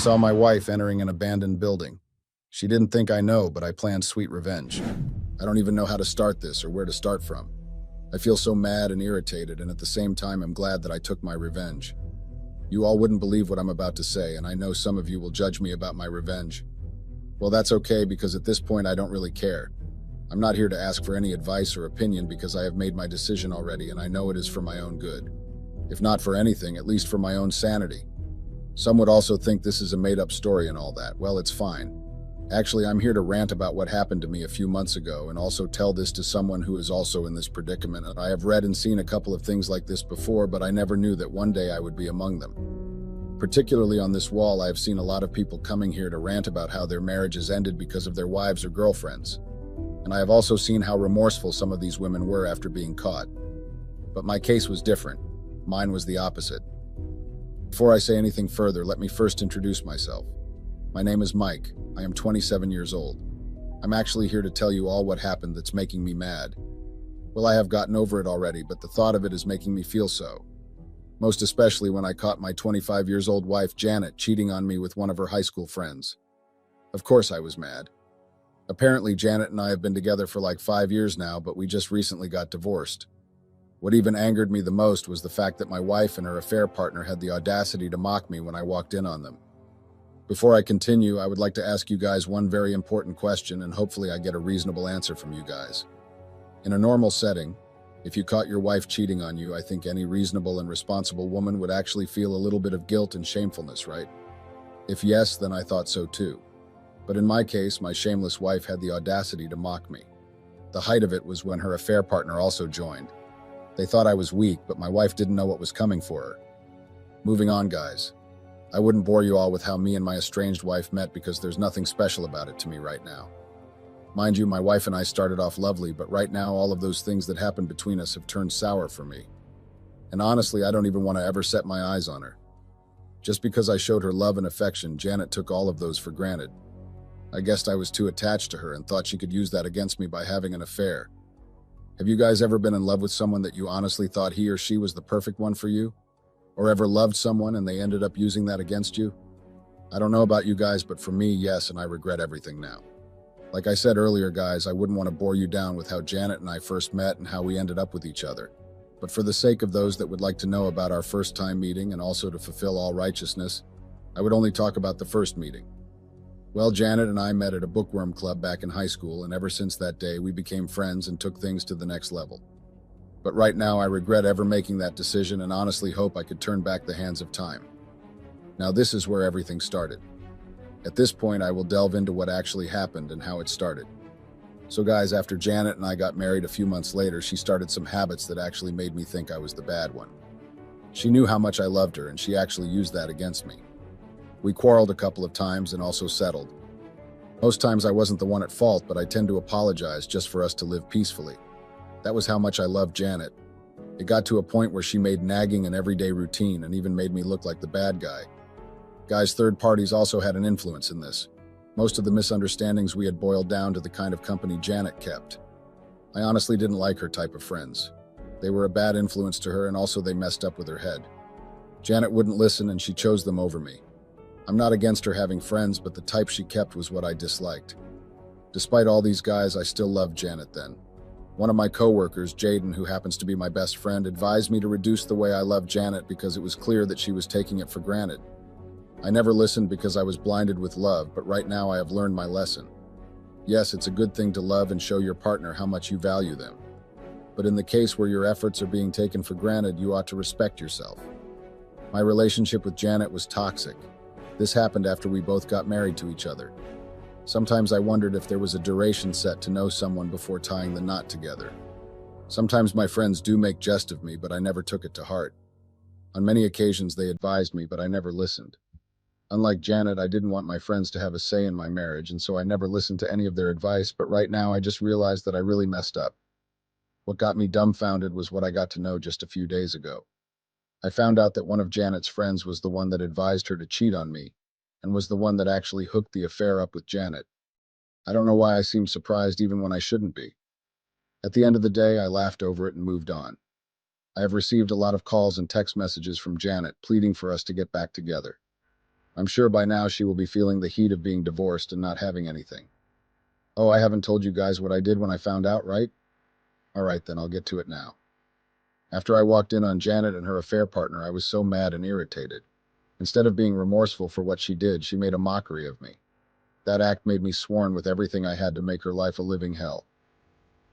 saw my wife entering an abandoned building. She didn't think I know, but I planned sweet revenge. I don't even know how to start this or where to start from. I feel so mad and irritated, and at the same time, I'm glad that I took my revenge. You all wouldn't believe what I'm about to say, and I know some of you will judge me about my revenge. Well, that's okay, because at this point, I don't really care. I'm not here to ask for any advice or opinion because I have made my decision already, and I know it is for my own good. If not for anything, at least for my own sanity. Some would also think this is a made-up story and all that. Well, it's fine. Actually, I'm here to rant about what happened to me a few months ago and also tell this to someone who is also in this predicament. I have read and seen a couple of things like this before, but I never knew that one day I would be among them. Particularly on this wall, I have seen a lot of people coming here to rant about how their marriages ended because of their wives or girlfriends. And I have also seen how remorseful some of these women were after being caught. But my case was different. Mine was the opposite. Before I say anything further, let me first introduce myself. My name is Mike. I am 27 years old. I'm actually here to tell you all what happened that's making me mad. Well, I have gotten over it already, but the thought of it is making me feel so. Most especially when I caught my 25-year-old wife, Janet, cheating on me with one of her high school friends. Of course I was mad. Apparently, Janet and I have been together for like 5 years now, but we just recently got divorced. What even angered me the most was the fact that my wife and her affair partner had the audacity to mock me when I walked in on them. Before I continue, I would like to ask you guys one very important question, and hopefully I get a reasonable answer from you guys. In a normal setting, if you caught your wife cheating on you, I think any reasonable and responsible woman would actually feel a little bit of guilt and shamefulness, right? If yes, then I thought so too. But in my case, my shameless wife had the audacity to mock me. The height of it was when her affair partner also joined. They thought I was weak, but my wife didn't know what was coming for her. Moving on, guys. I wouldn't bore you all with how me and my estranged wife met because there's nothing special about it to me right now. Mind you, my wife and I started off lovely, but right now all of those things that happened between us have turned sour for me. And honestly, I don't even want to ever set my eyes on her. Just because I showed her love and affection, Janet took all of those for granted. I guessed I was too attached to her and thought she could use that against me by having an affair. Have you guys ever been in love with someone that you honestly thought he or she was the perfect one for you? Or ever loved someone and they ended up using that against you? I don't know about you guys, but for me, yes, and I regret everything now. Like I said earlier, guys, I wouldn't want to bore you down with how Janet and I first met and how we ended up with each other. But for the sake of those that would like to know about our first time meeting and also to fulfill all righteousness, I would only talk about the first meeting. Well, Janet and I met at a bookworm club back in high school, and ever since that day, we became friends and took things to the next level. But right now, I regret ever making that decision and honestly hope I could turn back the hands of time. Now, this is where everything started. At this point, I will delve into what actually happened and how it started. So guys, after Janet and I got married a few months later, she started some habits that actually made me think I was the bad one. She knew how much I loved her, and she actually used that against me. We quarreled a couple of times and also settled. Most times I wasn't the one at fault, but I tend to apologize just for us to live peacefully. That was how much I loved Janet. It got to a point where she made nagging an everyday routine and even made me look like the bad guy. Guys, third parties also had an influence in this. Most of the misunderstandings we had boiled down to the kind of company Janet kept. I honestly didn't like her type of friends. They were a bad influence to her, and also they messed up with her head. Janet wouldn't listen, and she chose them over me. I'm not against her having friends, but the type she kept was what I disliked. Despite all these guys, I still loved Janet then. One of my coworkers, Jaden, who happens to be my best friend, advised me to reduce the way I loved Janet because it was clear that she was taking it for granted. I never listened because I was blinded with love, but right now I have learned my lesson. Yes, it's a good thing to love and show your partner how much you value them. But in the case where your efforts are being taken for granted, you ought to respect yourself. My relationship with Janet was toxic. This happened after we both got married to each other. Sometimes I wondered if there was a duration set to know someone before tying the knot together. Sometimes my friends do make jest of me, but I never took it to heart. On many occasions they advised me, but I never listened. Unlike Janet, I didn't want my friends to have a say in my marriage, and so I never listened to any of their advice, but right now I just realized that I really messed up. What got me dumbfounded was what I got to know just a few days ago. I found out that one of Janet's friends was the one that advised her to cheat on me, and was the one that actually hooked the affair up with Janet. I don't know why I seem surprised even when I shouldn't be. At the end of the day, I laughed over it and moved on. I have received a lot of calls and text messages from Janet pleading for us to get back together. I'm sure by now she will be feeling the heat of being divorced and not having anything. Oh, I haven't told you guys what I did when I found out, right? All right, then I'll get to it now. After I walked in on Janet and her affair partner, I was so mad and irritated. Instead of being remorseful for what she did, she made a mockery of me. That act made me sworn with everything I had to make her life a living hell.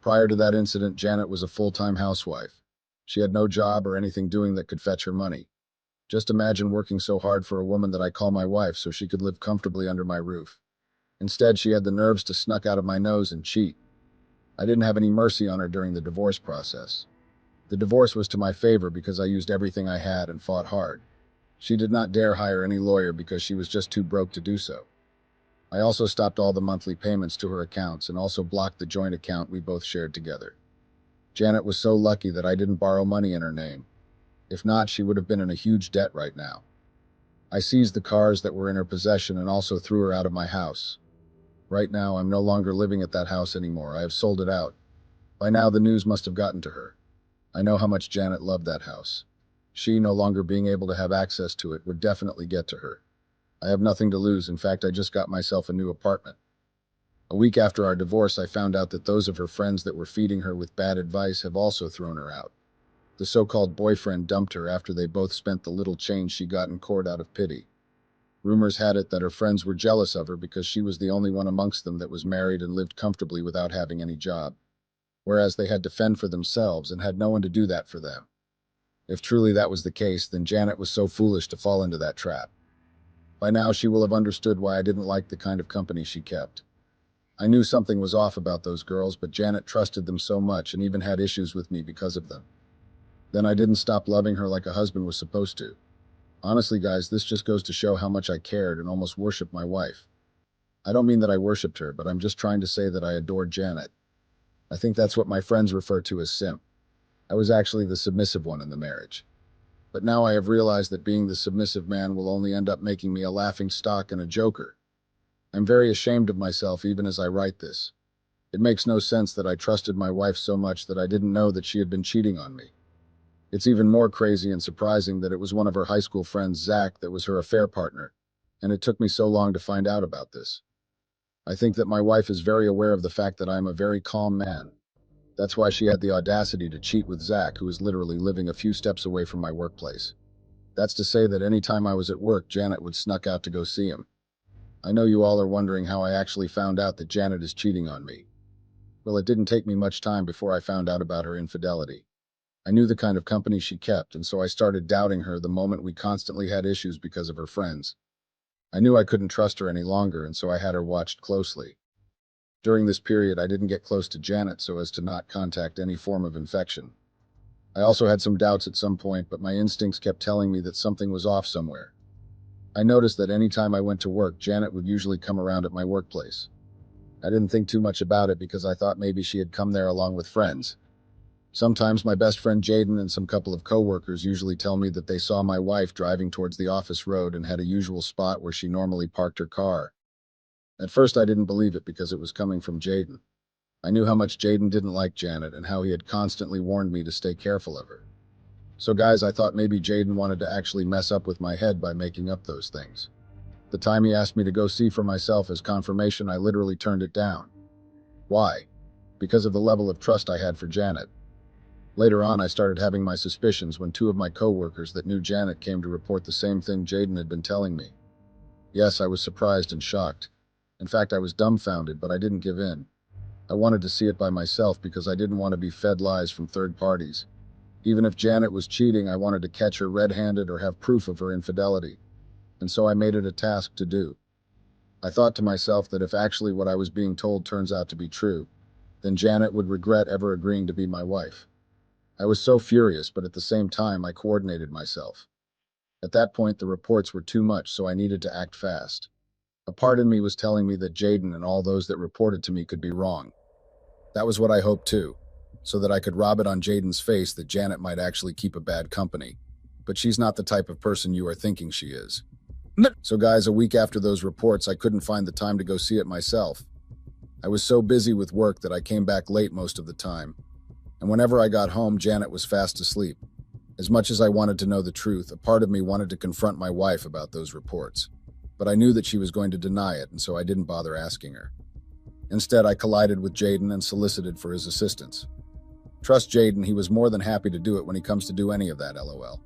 Prior to that incident, Janet was a full-time housewife. She had no job or anything doing that could fetch her money. Just imagine working so hard for a woman that I call my wife so she could live comfortably under my roof. Instead, she had the nerves to snuck out of my nose and cheat. I didn't have any mercy on her during the divorce process. The divorce was to my favor because I used everything I had and fought hard. She did not dare hire any lawyer because she was just too broke to do so. I also stopped all the monthly payments to her accounts and also blocked the joint account we both shared together. Janet was so lucky that I didn't borrow money in her name. If not, she would have been in a huge debt right now. I seized the cars that were in her possession and also threw her out of my house. Right now, I'm no longer living at that house anymore. I have sold it out. By now, the news must have gotten to her. I know how much Janet loved that house. She, no longer being able to have access to it, would definitely get to her. I have nothing to lose. In fact, I just got myself a new apartment. A week after our divorce, I found out that those of her friends that were feeding her with bad advice have also thrown her out. The so-called boyfriend dumped her after they both spent the little change she got in court out of pity. Rumors had it that her friends were jealous of her because she was the only one amongst them that was married and lived comfortably without having any job, whereas they had to fend for themselves and had no one to do that for them. If truly that was the case, then Janet was so foolish to fall into that trap. By now, she will have understood why I didn't like the kind of company she kept. I knew something was off about those girls, but Janet trusted them so much and even had issues with me because of them. Then I didn't stop loving her like a husband was supposed to. Honestly, guys, this just goes to show how much I cared and almost worshipped my wife. I don't mean that I worshipped her, but I'm just trying to say that I adored Janet. I think that's what my friends refer to as simp. I was actually the submissive one in the marriage. But now I have realized that being the submissive man will only end up making me a laughing stock and a joker. I'm very ashamed of myself even as I write this. It makes no sense that I trusted my wife so much that I didn't know that she had been cheating on me. It's even more crazy and surprising that it was one of her high school friends, Zach, that was her affair partner, and it took me so long to find out about this. I think that my wife is very aware of the fact that I am a very calm man. That's why she had the audacity to cheat with Zach, who is literally living a few steps away from my workplace. That's to say that any time I was at work, Janet would snuck out to go see him. I know you all are wondering how I actually found out that Janet is cheating on me. Well, it didn't take me much time before I found out about her infidelity. I knew the kind of company she kept, and so I started doubting her the moment we constantly had issues because of her friends. I knew I couldn't trust her any longer, and so I had her watched closely. During this period, I didn't get close to Janet so as to not contact any form of infection. I also had some doubts at some point, but my instincts kept telling me that something was off somewhere. I noticed that any time I went to work, Janet would usually come around at my workplace. I didn't think too much about it because I thought maybe she had come there along with friends. Sometimes my best friend Jaden and some couple of coworkers usually tell me that they saw my wife driving towards the office road and had a usual spot where she normally parked her car. At first I didn't believe it because it was coming from Jaden. I knew how much Jaden didn't like Janet and how he had constantly warned me to stay careful of her. So guys, I thought maybe Jaden wanted to actually mess up with my head by making up those things. The time he asked me to go see for myself as confirmation, I literally turned it down. Why? Because of the level of trust I had for Janet. Later on, I started having my suspicions when two of my coworkers that knew Janet came to report the same thing Jaden had been telling me. Yes, I was surprised and shocked. In fact, I was dumbfounded, but I didn't give in. I wanted to see it by myself because I didn't want to be fed lies from third parties. Even if Janet was cheating, I wanted to catch her red-handed or have proof of her infidelity. And so I made it a task to do. I thought to myself that if actually what I was being told turns out to be true, then Janet would regret ever agreeing to be my wife. I was so furious, but at the same time, I coordinated myself. At that point, the reports were too much, so I needed to act fast. A part in me was telling me that Jaden and all those that reported to me could be wrong. That was what I hoped too, so that I could rob it on Jaden's face that Janet might actually keep a bad company. But she's not the type of person you are thinking she is. So guys, a week after those reports, I couldn't find the time to go see it myself. I was so busy with work that I came back late most of the time. And whenever I got home, Janet was fast asleep. As much as I wanted to know the truth, a part of me wanted to confront my wife about those reports. but I knew that she was going to deny it, and so I didn't bother asking her. Instead, I collided with Jaden and solicited for his assistance. Trust Jaden, he was more than happy to do it when he comes to do any of that, lol.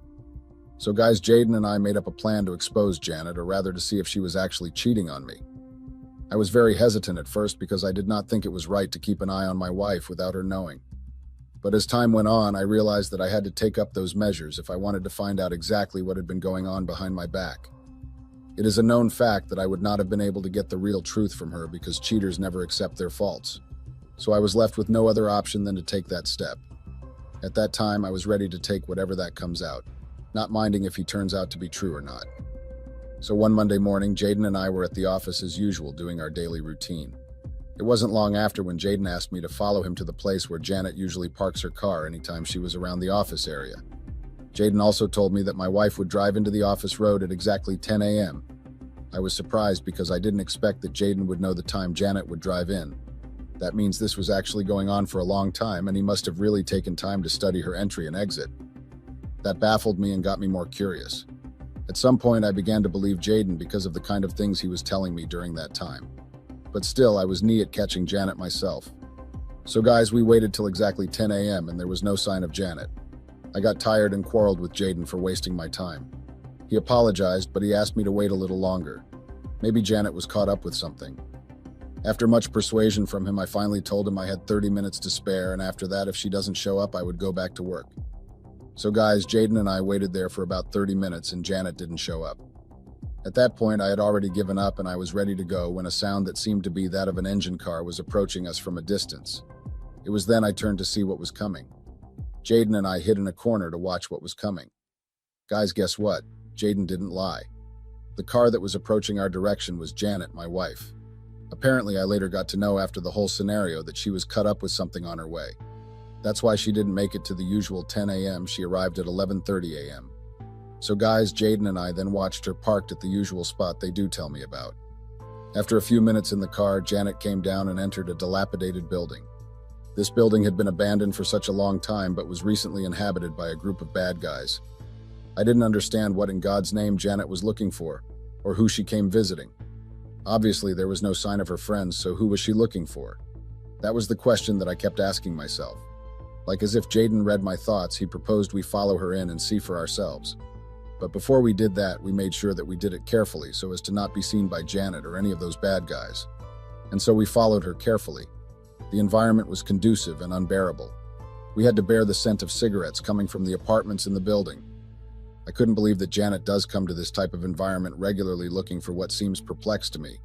So guys, Jaden and I made up a plan to expose Janet, or rather to see if she was actually cheating on me. I was very hesitant at first because I did not think it was right to keep an eye on my wife without her knowing. But as time went on, I realized that I had to take up those measures if I wanted to find out exactly what had been going on behind my back. It is a known fact that I would not have been able to get the real truth from her because cheaters never accept their faults. So I was left with no other option than to take that step. At that time, I was ready to take whatever that comes out, not minding if he turns out to be true or not. So one Monday morning, Jaden and I were at the office as usual doing our daily routine. It wasn't long after when Jaden asked me to follow him to the place where Janet usually parks her car anytime she was around the office area. Jaden also told me that my wife would drive into the office road at exactly 10 a.m. I was surprised because I didn't expect that Jaden would know the time Janet would drive in. That means this was actually going on for a long time, and he must have really taken time to study her entry and exit. That baffled me and got me more curious. At some point, I began to believe Jaden because of the kind of things he was telling me during that time. But still, I was knee at catching Janet myself. So guys, we waited till exactly 10 a.m. and there was no sign of Janet. I got tired and quarreled with Jaden for wasting my time. He apologized, but he asked me to wait a little longer. Maybe Janet was caught up with something. After much persuasion from him, I finally told him I had 30 minutes to spare, and after that, if she doesn't show up, I would go back to work. So guys, Jaden and I waited there for about 30 minutes and Janet didn't show up. At that point, I had already given up and I was ready to go when a sound that seemed to be that of an engine car was approaching us from a distance. It was then I turned to see what was coming. Jaden and I hid in a corner to watch what was coming. Guys, guess what? Jaden didn't lie. The car that was approaching our direction was Janet, my wife. Apparently, I later got to know after the whole scenario that she was cut up with something on her way. That's why she didn't make it to the usual 10 a.m. She arrived at 11:30 a.m. So guys, Jaden and I then watched her parked at the usual spot they do tell me about. After a few minutes in the car, Janet came down and entered a dilapidated building. This building had been abandoned for such a long time but was recently inhabited by a group of bad guys. I didn't understand what in God's name Janet was looking for, or who she came visiting. Obviously, there was no sign of her friends, so who was she looking for? That was the question that I kept asking myself. Like as if Jaden read my thoughts, he proposed we follow her in and see for ourselves. But before we did that, we made sure that we did it carefully so as to not be seen by Janet or any of those bad guys. And so we followed her carefully. The environment was conducive and unbearable. We had to bear the scent of cigarettes coming from the apartments in the building. I couldn't believe that Janet does come to this type of environment regularly looking for what seems perplexed to me.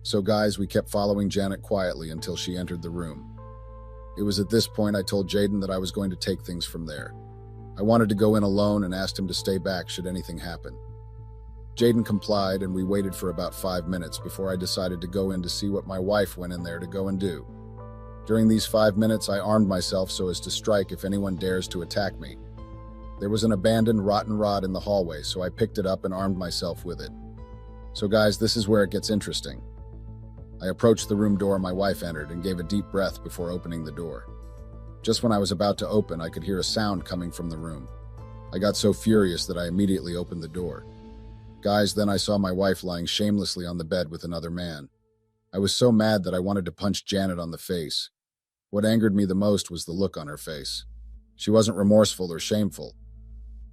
So guys, we kept following Janet quietly until she entered the room. It was at this point I told Jaden that I was going to take things from there. I wanted to go in alone and asked him to stay back should anything happen. Jaden complied and we waited for about 5 minutes before I decided to go in to see what my wife went in there to go and do. During these 5 minutes, I armed myself so as to strike if anyone dares to attack me. There was an abandoned rotten rod in the hallway, so I picked it up and armed myself with it. So guys, this is where it gets interesting. I approached the room door my wife entered and gave a deep breath before opening the door. Just when I was about to open, I could hear a sound coming from the room. I got so furious that I immediately opened the door. Guys, then I saw my wife lying shamelessly on the bed with another man. I was so mad that I wanted to punch Janet on the face. What angered me the most was the look on her face. She wasn't remorseful or shameful.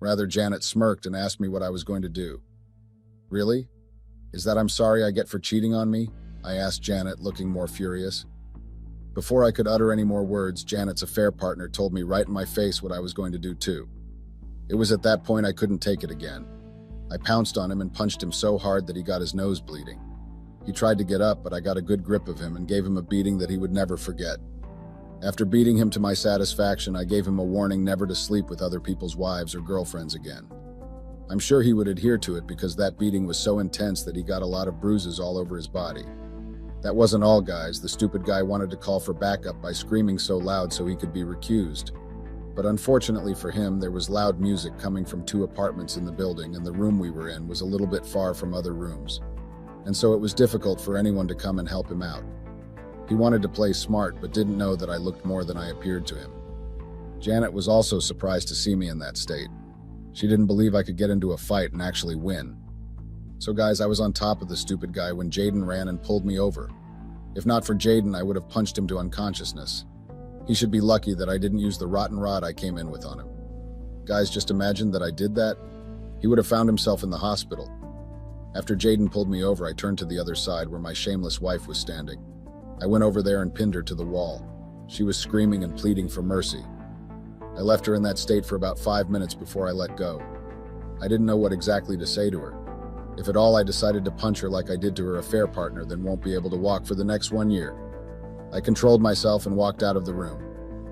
Rather, Janet smirked and asked me what I was going to do. Really? Is that I'm sorry I get for cheating on me? I asked Janet, looking more furious. Before I could utter any more words, Janet's affair partner told me right in my face what I was going to do too. It was at that point I couldn't take it again. I pounced on him and punched him so hard that he got his nose bleeding. He tried to get up, but I got a good grip of him and gave him a beating that he would never forget. After beating him to my satisfaction, I gave him a warning never to sleep with other people's wives or girlfriends again. I'm sure he would adhere to it because that beating was so intense that he got a lot of bruises all over his body. That wasn't all, guys. The stupid guy wanted to call for backup by screaming so loud so he could be recused. But unfortunately for him, there was loud music coming from 2 apartments in the building, and the room we were in was a little bit far from other rooms. And so it was difficult for anyone to come and help him out. He wanted to play smart, but didn't know that I looked more than I appeared to him. Janet was also surprised to see me in that state. She didn't believe I could get into a fight and actually win. So guys, I was on top of the stupid guy when Jaden ran and pulled me over. If not for Jaden, I would have punched him to unconsciousness. He should be lucky that I didn't use the rotten rod I came in with on him. Guys, just imagine that I did that. He would have found himself in the hospital. After Jaden pulled me over, I turned to the other side where my shameless wife was standing. I went over there and pinned her to the wall. She was screaming and pleading for mercy. I left her in that state for about 5 minutes before I let go. I didn't know what exactly to say to her. If at all I decided to punch her like I did to her affair partner, then won't be able to walk for the next 1 year. I controlled myself and walked out of the room.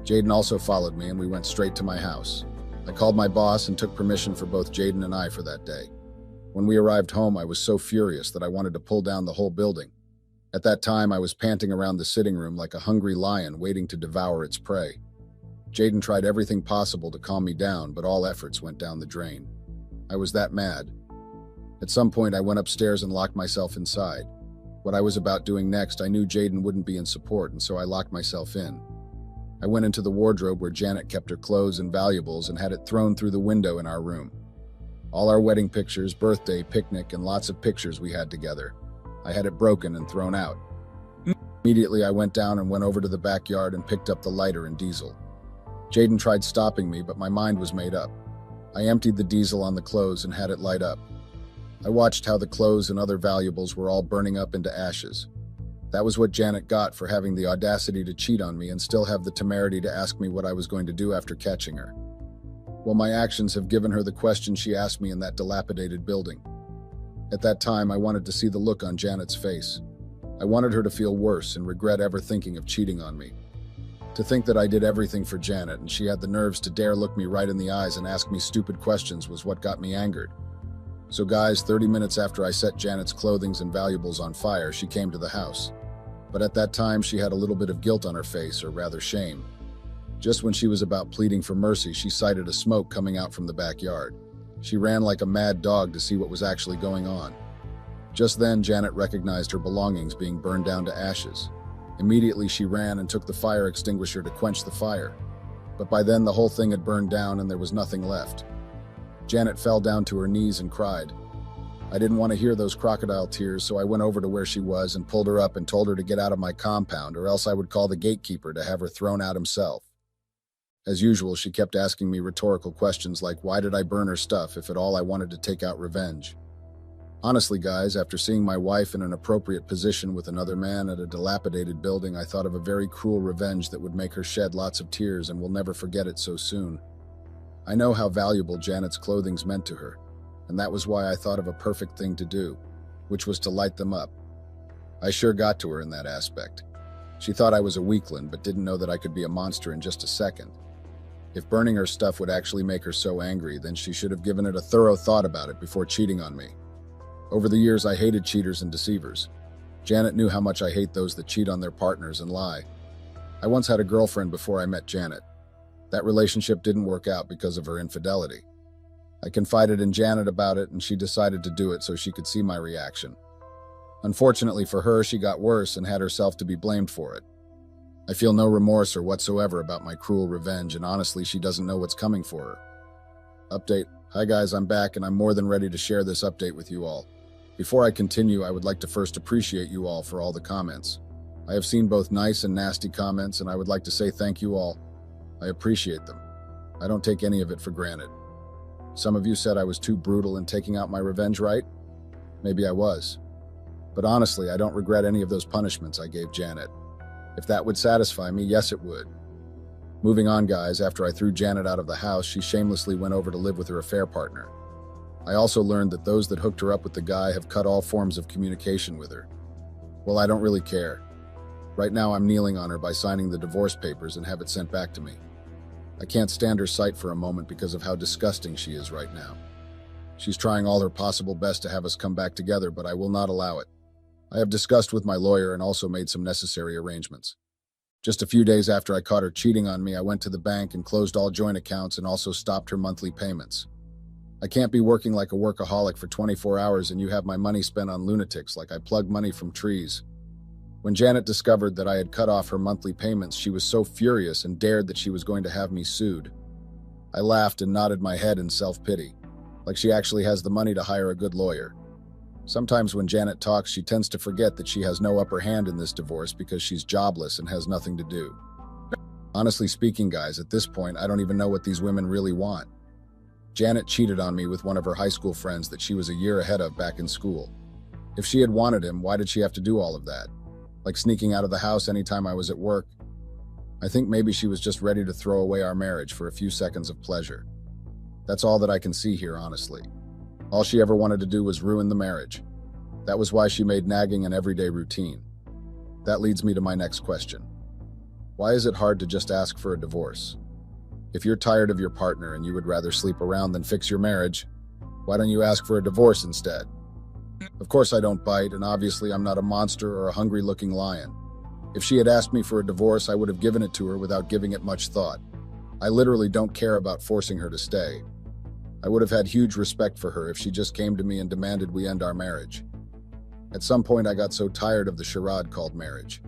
Jaden also followed me and we went straight to my house. I called my boss and took permission for both Jaden and I for that day. When we arrived home, I was so furious that I wanted to pull down the whole building. At that time, I was panting around the sitting room like a hungry lion waiting to devour its prey. Jaden tried everything possible to calm me down, but all efforts went down the drain. I was that mad. At some point, I went upstairs and locked myself inside. What I was about doing next, I knew Jaden wouldn't be in support, and so I locked myself in. I went into the wardrobe where Janet kept her clothes and valuables and had it thrown through the window in our room. All our wedding pictures, birthday, picnic, and lots of pictures we had together. I had it broken and thrown out. Immediately, I went down and went over to the backyard and picked up the lighter and diesel. Jaden tried stopping me, but my mind was made up. I emptied the diesel on the clothes and had it light up. I watched how the clothes and other valuables were all burning up into ashes. That was what Janet got for having the audacity to cheat on me and still have the temerity to ask me what I was going to do after catching her. Well, my actions have given her the question she asked me in that dilapidated building. At that time, I wanted to see the look on Janet's face. I wanted her to feel worse and regret ever thinking of cheating on me. To think that I did everything for Janet and she had the nerves to dare look me right in the eyes and ask me stupid questions was what got me angered. So guys, 30 minutes after I set Janet's clothing and valuables on fire, she came to the house. But at that time, she had a little bit of guilt on her face, or rather shame. Just when she was about pleading for mercy, she sighted a smoke coming out from the backyard. She ran like a mad dog to see what was actually going on. Just then, Janet recognized her belongings being burned down to ashes. Immediately, she ran and took the fire extinguisher to quench the fire. But by then, the whole thing had burned down and there was nothing left. Janet fell down to her knees and cried. I didn't want to hear those crocodile tears, so I went over to where she was and pulled her up and told her to get out of my compound, or else I would call the gatekeeper to have her thrown out himself. As usual, she kept asking me rhetorical questions like, why did I burn her stuff if at all I wanted to take out revenge? Honestly, guys, after seeing my wife in an appropriate position with another man at a dilapidated building, I thought of a very cruel revenge that would make her shed lots of tears and will never forget it so soon. I know how valuable Janet's clothing's meant to her, and that was why I thought of a perfect thing to do, which was to light them up. I sure got to her in that aspect. She thought I was a weakling, but didn't know that I could be a monster in just a second. If burning her stuff would actually make her so angry, then she should have given it a thorough thought about it before cheating on me. Over the years, I hated cheaters and deceivers. Janet knew how much I hate those that cheat on their partners and lie. I once had a girlfriend before I met Janet. That relationship didn't work out because of her infidelity. I confided in Janet about it, and she decided to do it so she could see my reaction. Unfortunately for her, she got worse and had herself to be blamed for it. I feel no remorse or whatsoever about my cruel revenge, and honestly, she doesn't know what's coming for her. Update. Hi guys, I'm back, and I'm more than ready to share this update with you all. Before I continue, I would like to first appreciate you all for all the comments. I have seen both nice and nasty comments, and I would like to say thank you all. I appreciate them. I don't take any of it for granted. Some of you said I was too brutal in taking out my revenge, right? Maybe I was. But honestly, I don't regret any of those punishments I gave Janet. If that would satisfy me, yes it would. Moving on, guys, after I threw Janet out of the house, she shamelessly went over to live with her affair partner. I also learned that those that hooked her up with the guy have cut all forms of communication with her. Well, I don't really care. Right now, I'm kneeling on her by signing the divorce papers and have it sent back to me. I can't stand her sight for a moment because of how disgusting she is right now. She's trying all her possible best to have us come back together, but I will not allow it. I have discussed with my lawyer and also made some necessary arrangements. Just a few days after I caught her cheating on me, I went to the bank and closed all joint accounts and also stopped her monthly payments. I can't be working like a workaholic for 24 hours and you have my money spent on lunatics like I plug money from trees. When Janet discovered that I had cut off her monthly payments, she was so furious and dared that she was going to have me sued. I laughed and nodded my head in self-pity, like she actually has the money to hire a good lawyer. Sometimes when Janet talks, she tends to forget that she has no upper hand in this divorce because she's jobless and has nothing to do. Honestly speaking, guys, at this point, I don't even know what these women really want. Janet cheated on me with one of her high school friends that she was a year ahead of back in school. If she had wanted him, why did she have to do all of that? Like sneaking out of the house anytime I was at work? I think maybe she was just ready to throw away our marriage for a few seconds of pleasure. That's all that I can see here, honestly. All she ever wanted to do was ruin the marriage. That was why she made nagging an everyday routine. That leads me to my next question. Why is it hard to just ask for a divorce? If you're tired of your partner and you would rather sleep around than fix your marriage, why don't you ask for a divorce instead? Of course I don't bite, and obviously I'm not a monster or a hungry-looking lion. If she had asked me for a divorce, I would have given it to her without giving it much thought. I literally don't care about forcing her to stay. I would have had huge respect for her if she just came to me and demanded we end our marriage. At some point, I got so tired of the charade called marriage.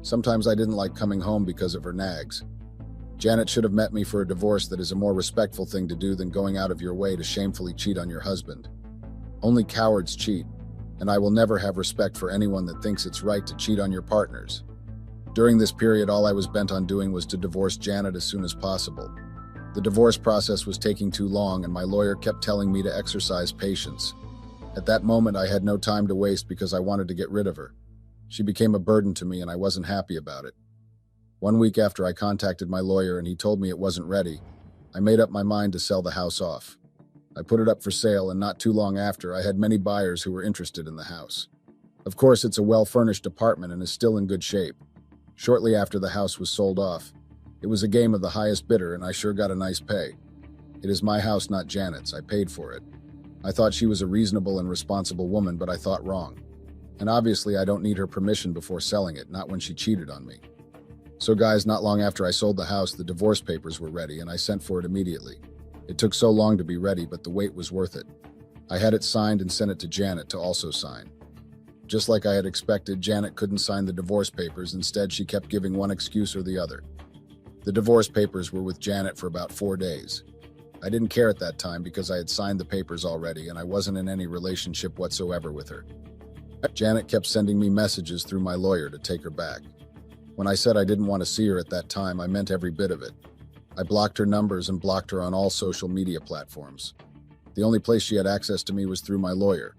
Sometimes I didn't like coming home because of her nags. Janet should have met me for a divorce. That is a more respectful thing to do than going out of your way to shamefully cheat on your husband. Only cowards cheat, and I will never have respect for anyone that thinks it's right to cheat on your partners. During this period, all I was bent on doing was to divorce Janet as soon as possible. The divorce process was taking too long, and my lawyer kept telling me to exercise patience. At that moment, I had no time to waste because I wanted to get rid of her. She became a burden to me, and I wasn't happy about it. 1 week after I contacted my lawyer and he told me it wasn't ready, I made up my mind to sell the house off. I put it up for sale, and not too long after, I had many buyers who were interested in the house. Of course, it's a well-furnished apartment and is still in good shape. Shortly after the house was sold off, it was a game of the highest bidder, and I sure got a nice pay. It is my house, not Janet's. I paid for it. I thought she was a reasonable and responsible woman, but I thought wrong. And obviously, I don't need her permission before selling it, not when she cheated on me. So guys, not long after I sold the house, the divorce papers were ready, and I sent for it immediately. It took so long to be ready, but the wait was worth it. I had it signed and sent it to Janet to also sign. Just like I had expected, Janet couldn't sign the divorce papers. Instead, she kept giving one excuse or the other. The divorce papers were with Janet for about 4 days. I didn't care at that time because I had signed the papers already and I wasn't in any relationship whatsoever with her. Janet kept sending me messages through my lawyer to take her back. When I said I didn't want to see her at that time, I meant every bit of it. I blocked her numbers and blocked her on all social media platforms. The only place she had access to me was through my lawyer.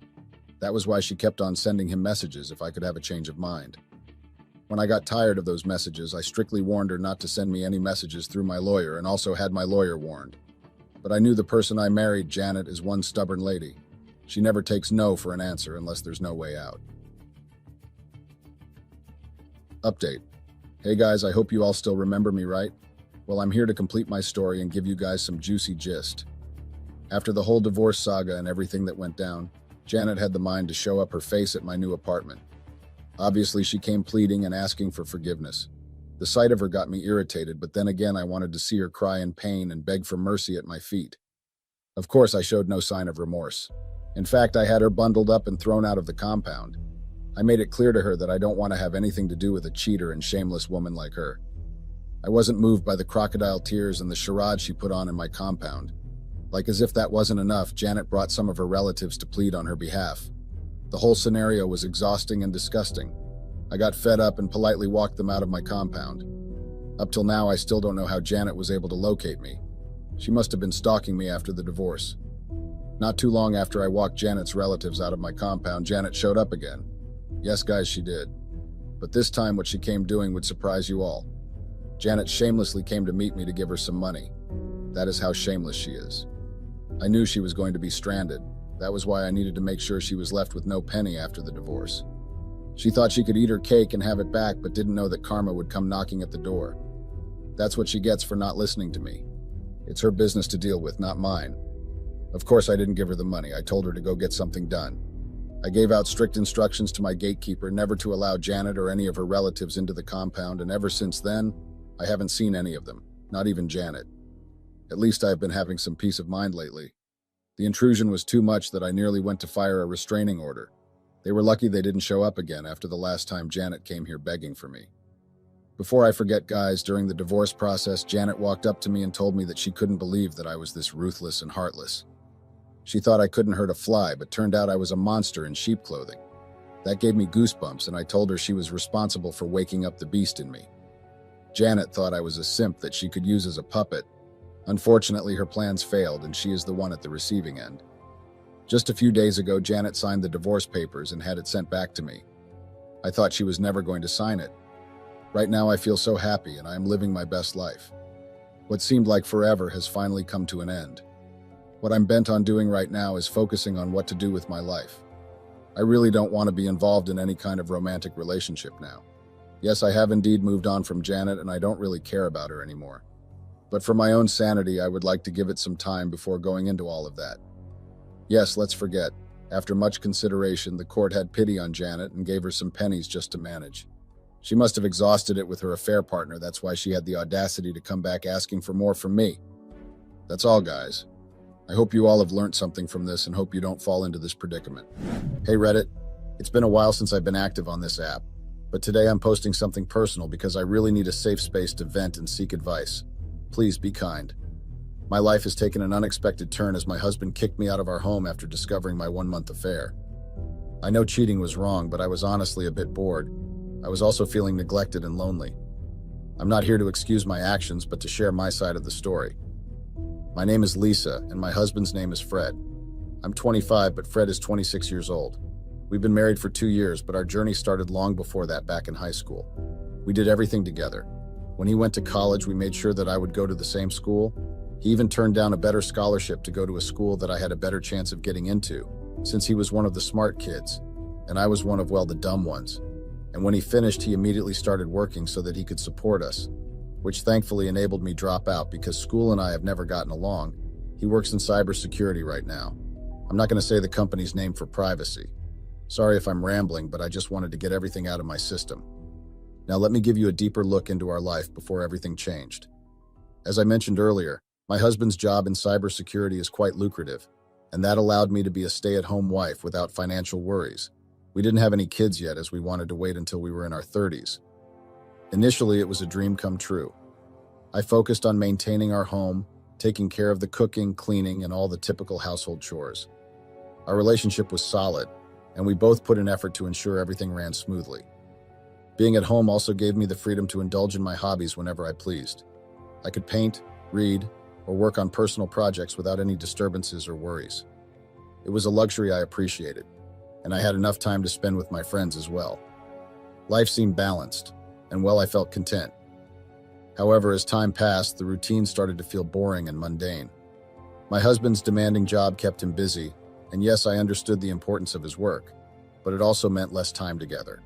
That was why she kept on sending him messages if I could have a change of mind. When I got tired of those messages, I strictly warned her not to send me any messages through my lawyer and also had my lawyer warned. But I knew the person I married, Janet, is one stubborn lady. She never takes no for an answer unless there's no way out. Update. Hey guys, I hope you all still remember me, right? Well, I'm here to complete my story and give you guys some juicy gist. After the whole divorce saga and everything that went down, Janet had the mind to show up her face at my new apartment. Obviously, she came pleading and asking for forgiveness. The sight of her got me irritated, but then again I wanted to see her cry in pain and beg for mercy at my feet. Of course, I showed no sign of remorse. In fact, I had her bundled up and thrown out of the compound. I made it clear to her that I don't want to have anything to do with a cheater and shameless woman like her. I wasn't moved by the crocodile tears and the charade she put on in my compound. Like as if that wasn't enough, Janet brought some of her relatives to plead on her behalf. The whole scenario was exhausting and disgusting. I got fed up and politely walked them out of my compound. Up till now, I still don't know how Janet was able to locate me. She must have been stalking me after the divorce. Not too long after I walked Janet's relatives out of my compound, Janet showed up again. Yes, guys, she did. But this time what she came doing would surprise you all. Janet shamelessly came to meet me to give her some money. That is how shameless she is. I knew she was going to be stranded. That was why I needed to make sure she was left with no penny after the divorce. She thought she could eat her cake and have it back, but didn't know that karma would come knocking at the door. That's what she gets for not listening to me. It's her business to deal with, not mine. Of course, I didn't give her the money. I told her to go get something done. I gave out strict instructions to my gatekeeper never to allow Janet or any of her relatives into the compound, and ever since then, I haven't seen any of them, not even Janet. At least I have been having some peace of mind lately. The intrusion was too much that I nearly went to fire a restraining order. They were lucky they didn't show up again after the last time Janet came here begging for me. Before I forget, guys, during the divorce process, Janet walked up to me and told me that she couldn't believe that I was this ruthless and heartless. She thought I couldn't hurt a fly, but turned out I was a monster in sheep clothing. That gave me goosebumps, and I told her she was responsible for waking up the beast in me. Janet thought I was a simp that she could use as a puppet. Unfortunately, her plans failed, and she is the one at the receiving end. Just a few days ago, Janet signed the divorce papers and had it sent back to me. I thought she was never going to sign it. Right now, I feel so happy, and I am living my best life. What seemed like forever has finally come to an end. What I'm bent on doing right now is focusing on what to do with my life. I really don't want to be involved in any kind of romantic relationship now. Yes, I have indeed moved on from Janet, and I don't really care about her anymore. But for my own sanity, I would like to give it some time before going into all of that. Yes, let's forget. After much consideration, the court had pity on Janet and gave her some pennies just to manage. She must have exhausted it with her affair partner. That's why she had the audacity to come back asking for more from me. That's all, guys. I hope you all have learned something from this and hope you don't fall into this predicament. Hey Reddit, it's been a while since I've been active on this app, but today I'm posting something personal because I really need a safe space to vent and seek advice. Please be kind. My life has taken an unexpected turn as my husband kicked me out of our home after discovering my 1-month affair. I know cheating was wrong, but I was honestly a bit bored. I was also feeling neglected and lonely. I'm not here to excuse my actions, but to share my side of the story. My name is Lisa, and my husband's name is Fred. I'm 25, but Fred is 26 years old. We've been married for 2 years, but our journey started long before that back in high school. We did everything together. When he went to college, we made sure that I would go to the same school. He even turned down a better scholarship to go to a school that I had a better chance of getting into, since he was one of the smart kids, and I was one of, well, the dumb ones. And when he finished, he immediately started working so that he could support us, which thankfully enabled me drop out because school and I have never gotten along. He works in cybersecurity right now. I'm not going to say the company's name for privacy. Sorry if I'm rambling, but I just wanted to get everything out of my system. Now let me give you a deeper look into our life before everything changed. As I mentioned earlier, my husband's job in cybersecurity is quite lucrative, and that allowed me to be a stay-at-home wife without financial worries. We didn't have any kids yet as we wanted to wait until we were in our 30s. Initially, it was a dream come true. I focused on maintaining our home, taking care of the cooking, cleaning, and all the typical household chores. Our relationship was solid, and we both put in effort to ensure everything ran smoothly. Being at home also gave me the freedom to indulge in my hobbies whenever I pleased. I could paint, read, or work on personal projects without any disturbances or worries. It was a luxury I appreciated, and I had enough time to spend with my friends as well. Life seemed balanced, and well, I felt content. However, as time passed, the routine started to feel boring and mundane. My husband's demanding job kept him busy, and yes, I understood the importance of his work, but it also meant less time together.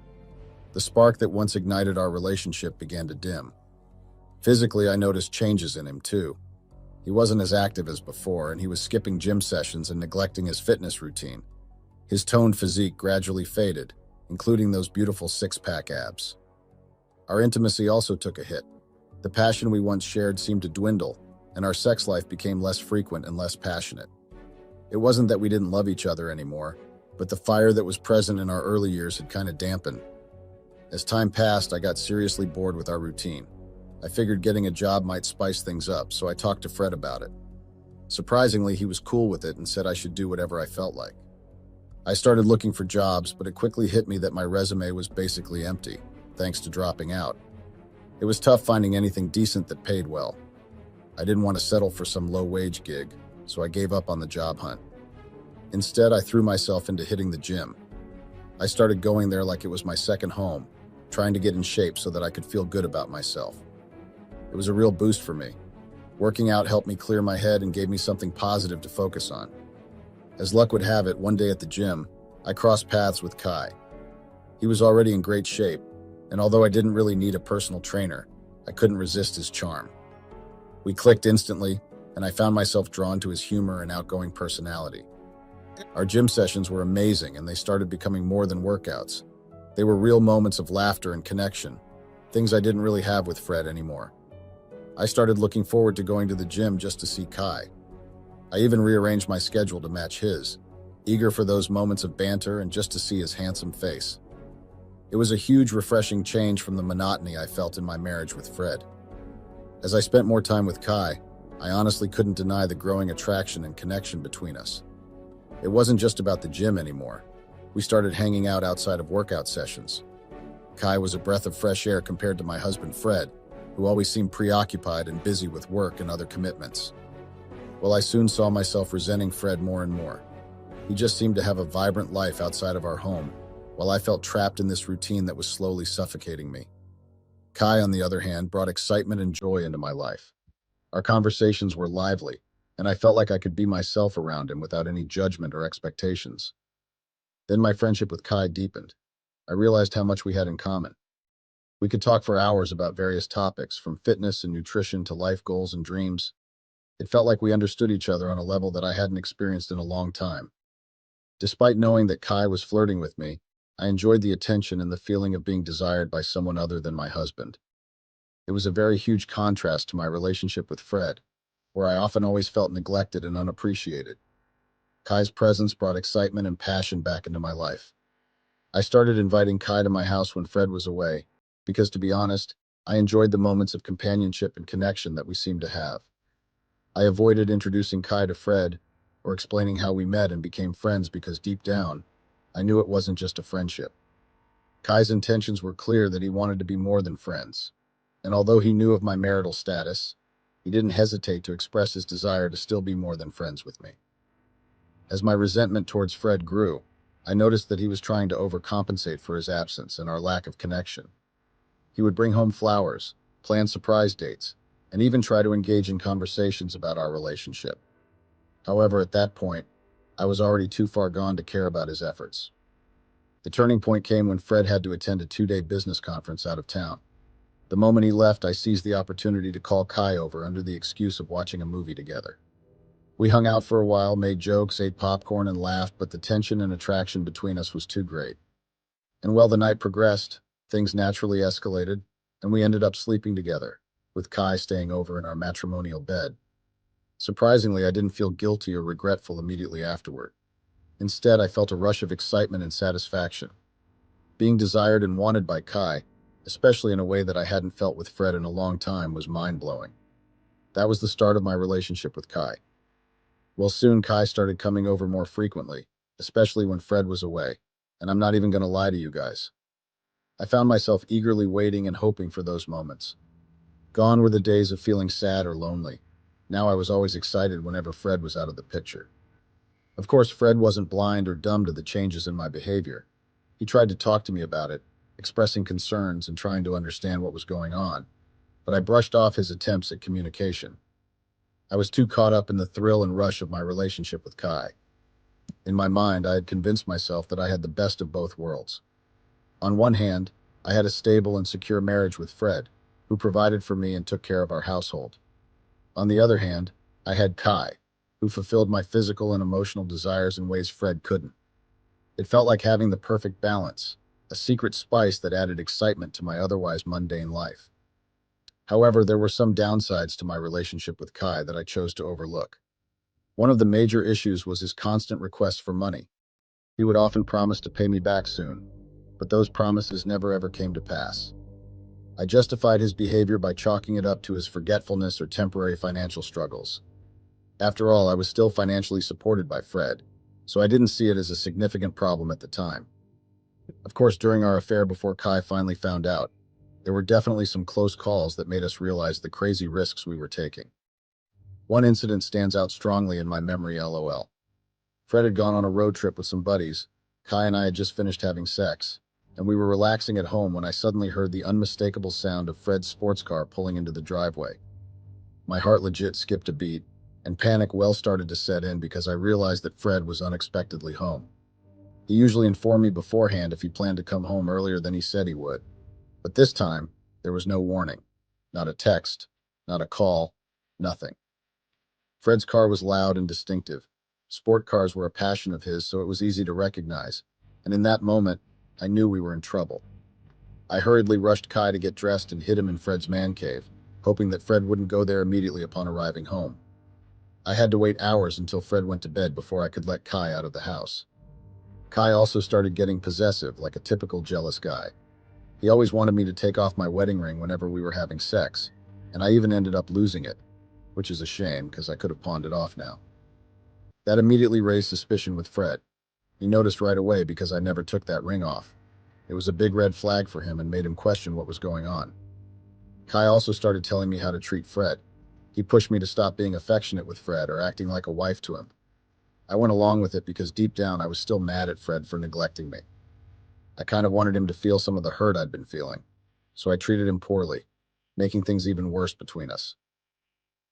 The spark that once ignited our relationship began to dim. Physically, I noticed changes in him too. He wasn't as active as before, and he was skipping gym sessions and neglecting his fitness routine. His toned physique gradually faded, including those beautiful six-pack abs. Our intimacy also took a hit. The passion we once shared seemed to dwindle, and our sex life became less frequent and less passionate. It wasn't that we didn't love each other anymore, but the fire that was present in our early years had kind of dampened. As time passed, I got seriously bored with our routine. I figured getting a job might spice things up, so I talked to Fred about it. Surprisingly, he was cool with it and said I should do whatever I felt like. I started looking for jobs, but it quickly hit me that my resume was basically empty, thanks to dropping out. It was tough finding anything decent that paid well. I didn't want to settle for some low-wage gig, so I gave up on the job hunt. Instead, I threw myself into hitting the gym. I started going there like it was my second home, trying to get in shape so that I could feel good about myself. It was a real boost for me. Working out helped me clear my head and gave me something positive to focus on. As luck would have it, one day at the gym, I crossed paths with Kai. He was already in great shape, and although I didn't really need a personal trainer, I couldn't resist his charm. We clicked instantly, and I found myself drawn to his humor and outgoing personality. Our gym sessions were amazing, and they started becoming more than workouts. They were real moments of laughter and connection, things I didn't really have with Fred anymore. I started looking forward to going to the gym just to see Kai. I even rearranged my schedule to match his, eager for those moments of banter and just to see his handsome face. It was a huge, refreshing change from the monotony I felt in my marriage with Fred. As I spent more time with Kai, I honestly couldn't deny the growing attraction and connection between us. It wasn't just about the gym anymore. We started hanging out outside of workout sessions. Kai was a breath of fresh air compared to my husband Fred, who always seemed preoccupied and busy with work and other commitments. Well, I soon saw myself resenting Fred more and more. He just seemed to have a vibrant life outside of our home, while I felt trapped in this routine that was slowly suffocating me. Kai, on the other hand, brought excitement and joy into my life. Our conversations were lively, and I felt like I could be myself around him without any judgment or expectations. Then my friendship with Kai deepened. I realized how much we had in common. We could talk for hours about various topics, from fitness and nutrition to life goals and dreams. It felt like we understood each other on a level that I hadn't experienced in a long time. Despite knowing that Kai was flirting with me, I enjoyed the attention and the feeling of being desired by someone other than my husband. It was a very huge contrast to my relationship with Fred, where I often always felt neglected and unappreciated. Kai's presence brought excitement and passion back into my life. I started inviting Kai to my house when Fred was away, because to be honest, I enjoyed the moments of companionship and connection that we seemed to have. I avoided introducing Kai to Fred or explaining how we met and became friends because deep down, I knew it wasn't just a friendship. Kai's intentions were clear that he wanted to be more than friends. And although he knew of my marital status, he didn't hesitate to express his desire to still be more than friends with me. As my resentment towards Fred grew, I noticed that he was trying to overcompensate for his absence and our lack of connection. He would bring home flowers, plan surprise dates, and even try to engage in conversations about our relationship. However, at that point, I was already too far gone to care about his efforts. The turning point came when Fred had to attend a 2-day business conference out of town. The moment he left, I seized the opportunity to call Kai over under the excuse of watching a movie together. We hung out for a while, made jokes, ate popcorn, and laughed, but the tension and attraction between us was too great. And while the night progressed, things naturally escalated, and we ended up sleeping together, with Kai staying over in our matrimonial bed. Surprisingly, I didn't feel guilty or regretful immediately afterward. Instead, I felt a rush of excitement and satisfaction. Being desired and wanted by Kai, especially in a way that I hadn't felt with Fred in a long time, was mind-blowing. That was the start of my relationship with Kai. Well, soon Kai started coming over more frequently, especially when Fred was away, and I'm not even going to lie to you guys. I found myself eagerly waiting and hoping for those moments. Gone were the days of feeling sad or lonely. Now I was always excited whenever Fred was out of the picture. Of course, Fred wasn't blind or dumb to the changes in my behavior. He tried to talk to me about it, expressing concerns and trying to understand what was going on, but I brushed off his attempts at communication. I was too caught up in the thrill and rush of my relationship with Kai. In my mind, I had convinced myself that I had the best of both worlds. On one hand, I had a stable and secure marriage with Fred, who provided for me and took care of our household. On the other hand, I had Kai, who fulfilled my physical and emotional desires in ways Fred couldn't. It felt like having the perfect balance, a secret spice that added excitement to my otherwise mundane life. However, there were some downsides to my relationship with Kai that I chose to overlook. One of the major issues was his constant requests for money. He would often promise to pay me back soon, but those promises never ever came to pass. I justified his behavior by chalking it up to his forgetfulness or temporary financial struggles. After all, I was still financially supported by Fred, so I didn't see it as a significant problem at the time. Of course, during our affair before Kai finally found out, there were definitely some close calls that made us realize the crazy risks we were taking. One incident stands out strongly in my memory, lol. Fred had gone on a road trip with some buddies. Kai and I had just finished having sex, and we were relaxing at home when I suddenly heard the unmistakable sound of Fred's sports car pulling into the driveway. My heart legit skipped a beat, and panic well started to set in because I realized that Fred was unexpectedly home. He usually informed me beforehand if he planned to come home earlier than he said he would, but this time, there was no warning. Not a text, not a call, nothing. Fred's car was loud and distinctive. Sport cars were a passion of his, so it was easy to recognize, and in that moment, I knew we were in trouble. I hurriedly rushed Kai to get dressed and hid him in Fred's man cave, hoping that Fred wouldn't go there immediately upon arriving home. I had to wait hours until Fred went to bed before I could let Kai out of the house. Kai also started getting possessive, like a typical jealous guy. He always wanted me to take off my wedding ring whenever we were having sex, and I even ended up losing it, which is a shame because I could have pawned it off now. That immediately raised suspicion with Fred. He noticed right away because I never took that ring off. It was a big red flag for him and made him question what was going on. Kai also started telling me how to treat Fred. He pushed me to stop being affectionate with Fred or acting like a wife to him. I went along with it because deep down I was still mad at Fred for neglecting me. I kind of wanted him to feel some of the hurt I'd been feeling, so I treated him poorly, making things even worse between us.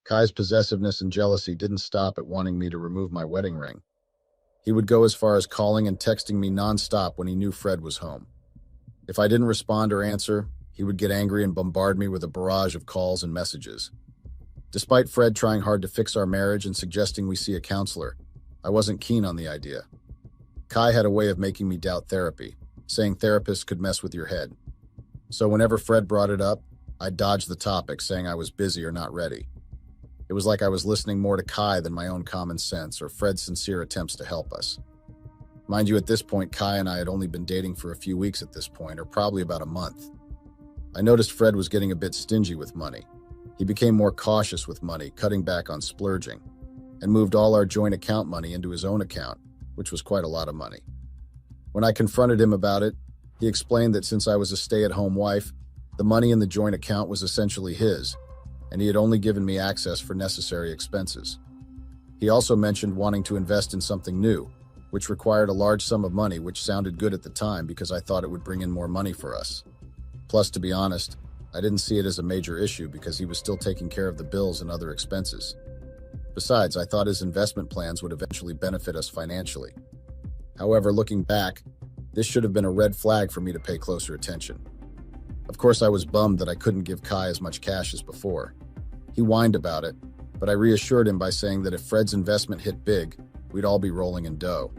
Kai's possessiveness and jealousy didn't stop at wanting me to remove my wedding ring. He would go as far as calling and texting me nonstop when he knew Fred was home. If I didn't respond or answer, he would get angry and bombard me with a barrage of calls and messages. Despite Fred trying hard to fix our marriage and suggesting we see a counselor, I wasn't keen on the idea. Kai had a way of making me doubt therapy, saying therapists could mess with your head. So whenever Fred brought it up, I dodged the topic, saying I was busy or not ready. It was like I was listening more to Kai than my own common sense or Fred's sincere attempts to help us. Mind you, at this point, Kai and I had only been dating for a few weeks at this point, or probably about a month. I noticed Fred was getting a bit stingy with money. He became more cautious with money, cutting back on splurging, and moved all our joint account money into his own account, which was quite a lot of money. When I confronted him about it, he explained that since I was a stay-at-home wife, the money in the joint account was essentially his, and he had only given me access for necessary expenses. He also mentioned wanting to invest in something new, which required a large sum of money, which sounded good at the time because I thought it would bring in more money for us. Plus, to be honest, I didn't see it as a major issue because he was still taking care of the bills and other expenses. Besides, I thought his investment plans would eventually benefit us financially. However, looking back, this should have been a red flag for me to pay closer attention. Of course, I was bummed that I couldn't give Kai as much cash as before. He whined about it, but I reassured him by saying that if Fred's investment hit big, we'd all be rolling in dough.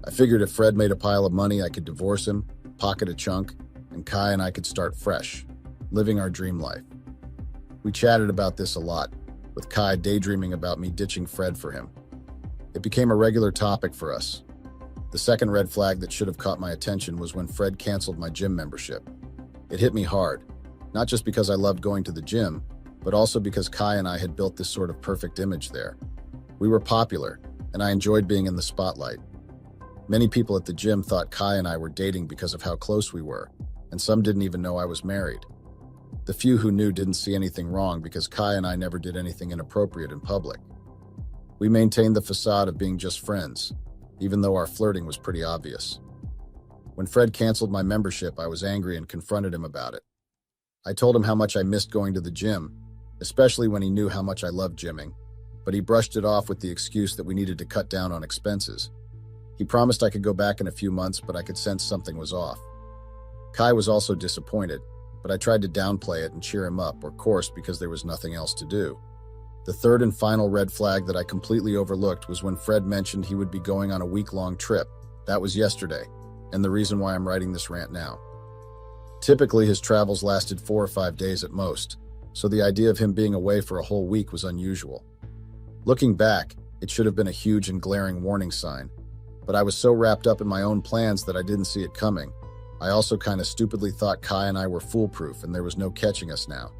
I figured if Fred made a pile of money, I could divorce him, pocket a chunk, and Kai and I could start fresh, living our dream life. We chatted about this a lot, with Kai daydreaming about me ditching Fred for him. It became a regular topic for us. The second red flag that should have caught my attention was when Fred canceled my gym membership. It hit me hard, not just because I loved going to the gym, but also because Kai and I had built this sort of perfect image there. We were popular, and I enjoyed being in the spotlight. Many people at the gym thought Kai and I were dating because of how close we were, and some didn't even know I was married. The few who knew didn't see anything wrong because Kai and I never did anything inappropriate in public. We maintained the facade of being just friends, even though our flirting was pretty obvious. When Fred canceled my membership, I was angry and confronted him about it. I told him how much I missed going to the gym, especially when he knew how much I loved gymming, but he brushed it off with the excuse that we needed to cut down on expenses. He promised I could go back in a few months, but I could sense something was off. Kai was also disappointed, but I tried to downplay it and cheer him up, of course, because there was nothing else to do. The third and final red flag that I completely overlooked was when Fred mentioned he would be going on a week-long trip. That was yesterday, and the reason why I'm writing this rant now. Typically, his travels lasted 4 or 5 days at most, so the idea of him being away for a whole week was unusual. Looking back, it should have been a huge and glaring warning sign, but I was so wrapped up in my own plans that I didn't see it coming. I also kind of stupidly thought Kai and I were foolproof and there was no catching us now.